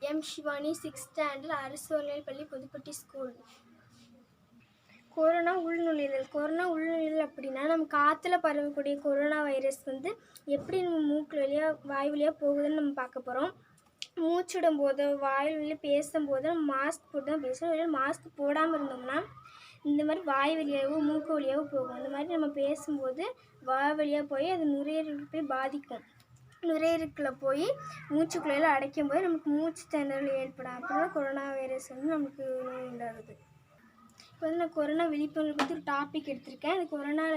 M Shivani 6th standard அரசு உயர்நிலைப்பள்ளி Pudupatti school. Corona உள்நுழைதல் அப்படின்னா நம்ம காற்றுல பரவக்கூடிய கொரோனா வைரஸ் எப்படி நம்ம மூக்கு வழியாக வாய் வழியாக போகுதுன்னு நம்ம பார்க்க போகிறோம். மூச்சிடும் போதோ வாய் வழியாக பேசும்போதோ நம்ம மாஸ்க் போட்டு தான் பேசுகிறோம். இல்லை மாஸ்க் போடாமல் இருந்தோம்னா இந்த மாதிரி வாய் வழியாகவோ மூக்கு வழியாகவோ போகும். அந்த மாதிரி நம்ம பேசும்போது வாய் வழியாக போய் அது நுரையீரலுக்கு போய் பாதிக்கும். நுரையீரலுக்குள்ளே போய் மூச்சுக்குள்ளையில் அடைக்கும் போது நமக்கு மூச்சு திணறல் ஏற்படும். அப்போ தான் கொரோனா வைரஸ் நமக்கு நோய் உண்டாகுது. இப்போ நான் கொரோனா விழிப்புணர்வு பற்றி ஒரு டாபிக் எடுத்திருக்கேன்.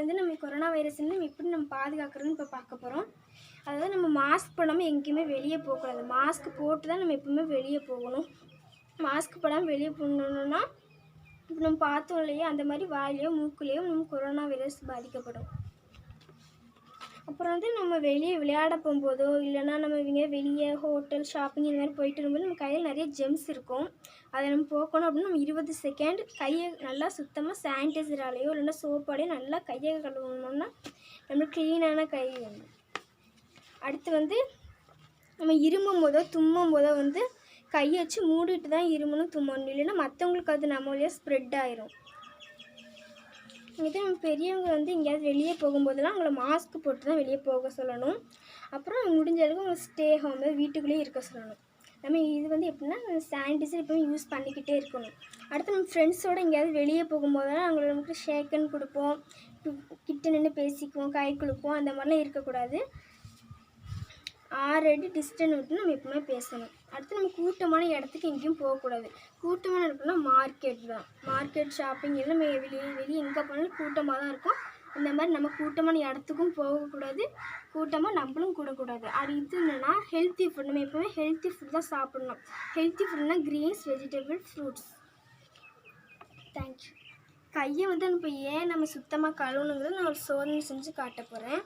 அது நம்ம கொரோனா வைரஸ் எப்படி நம்ம பாதுகாக்கிறதுன்னு இப்போ பார்க்க போகிறோம். அதாவது நம்ம மாஸ்க் போடாமல் எங்கேயுமே வெளியே போகக்கூடாது. மாஸ்க் போட்டு தான் நம்ம எப்பவுமே வெளியே போகணும். மாஸ்க் போடாமல் வெளியே போகணுன்னா இப்போ நம்ம பார்த்தோம் இல்லையா, அந்த மாதிரி வாயிலையோ மூக்குலேயோ நம்ம கொரோனா வைரஸ் பாதிக்கப்படும். அப்புறம் நம்ம வெளியே விளையாட போகும்போதோ இல்லைனா நம்ம வெளியே ஹோட்டல் ஷாப்பிங் இந்த மாதிரி போயிட்டு வரும்போது நம்ம கையில் நிறைய ஜெம்ஸ் இருக்கும். அதை நம்ம போக்கணும் அப்படின்னா நம்ம 20 செகண்ட் கையை நல்லா சுத்தமாக சானிடைசராலேயோ இல்லைன்னா சோப்பாலேயோ நல்லா கையை கழுவணும்னா நம்மளுக்கு க்ளீனான கை வேணும். அடுத்து நம்ம இருமும் போதோ தும்மும் போதோ கையை வச்சு மூடிட்டு தான் இருமணும் தும்மணும். இல்லைன்னா மற்றவங்களுக்கு அது நம்ம வழியாக ஸ்ப்ரெட் ஆயிரும். நம்ம பெரியவங்க எங்கேயாவது வெளியே போகும்போதெல்லாம் அவங்கள மாஸ்க் போட்டு தான் வெளியே போக சொல்லணும். அப்புறம் முடிஞ்ச அளவுக்கு அவங்க ஸ்டே ஹோம் வீட்டுக்குள்ளேயே இருக்க சொல்லணும். நம்ம இது எப்படின்னா சானிடைசர் எப்பவும் யூஸ் பண்ணிக்கிட்டே இருக்கணும். அடுத்து நம்ம ஃப்ரெண்ட்ஸோடு எங்கேயாவது வெளியே போகும்போதெல்லாம் அவங்கள நமக்கு ஷேக்கன் கொடுப்போம், கிட்ட நின்று பேசிக்குவோம், கை கொடுப்போம். அந்த மாதிரிலாம் இருக்கக்கூடாது. 6 அடி டிஸ்டன்ஸ் விட்டு நம்ம எப்பவுமே பேசணும். அடுத்து நம்ம கூட்டமான இடத்துக்கு எங்கேயும் போகக்கூடாது. கூட்டமான இடத்துனா மார்க்கெட் தான். மார்க்கெட் ஷாப்பிங் எல்லாம் வெளியே எங்கே போனாலும் கூட்டமாக தான் இருக்கும். இந்த மாதிரி நம்ம கூட்டமான இடத்துக்கும் போகக்கூடாது, கூட்டமாக நம்மளும் கூடக்கூடாது. அது என்னென்னா ஹெல்த்தி ஃபுட். நம்ம எப்போவுமே ஹெல்த்தி ஃபுட் தான் சாப்பிட்ணும். ஹெல்த்தி ஃபுட்னா க்ரீன்ஸ், வெஜிடபிள், ஃப்ரூட்ஸ். தேங்க்யூ. கையை இப்போ ஏன் நம்ம சுத்தமாக கழுவணுங்கிறது நான் ஒரு சோதனை செஞ்சு காட்ட போகிறேன்.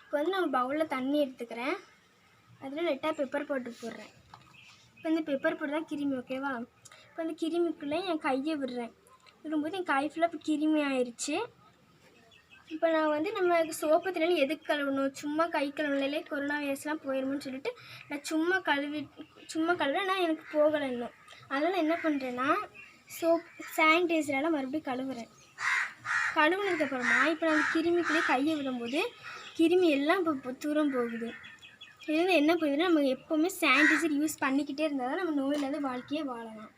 இப்போ நான் பவுலில் தண்ணி எடுத்துக்கிறேன். அதில் லைட்டாக பெப்பர் போட்டு போடுறேன். இப்போ இந்த பெப்பர் போட்டு தான் கிருமி, ஓகேவா? இப்போ அந்த கிருமிக்குள்ளே என் கையை விடுறேன். விடும்போது என் கை ஃபுல்லாக இப்போ கிருமி ஆயிடுச்சு. இப்போ நான் நம்ம சோப்பு தண்ணியில் எதுக்கு கழுவணும்? சும்மா கை கழுவுனாலே கொரோனா வைரஸ்லாம் போயிடும்னு சொல்லிட்டு நான் சும்மா கழுவுறேன். நான் எனக்கு போகலை இன்னும். அதனால் என்ன பண்ணுறேன்னா சானிடைசரால் மறுபடியும் கழுவுறேன். கழுவுனதுக்கப்புறமா இப்போ நான் கிருமிக்குள்ளே கையை விடும்போது கிருமி எல்லாம் இப்போ தூரம் போகுது. இதில் என்ன போகுதுன்னா நம்ம எப்போவுமே சானிடைசர் யூஸ் பண்ணிக்கிட்டே இருந்தால் தான் நம்ம நோயிலேருந்து வாழ்க்கையே வாழலாம்.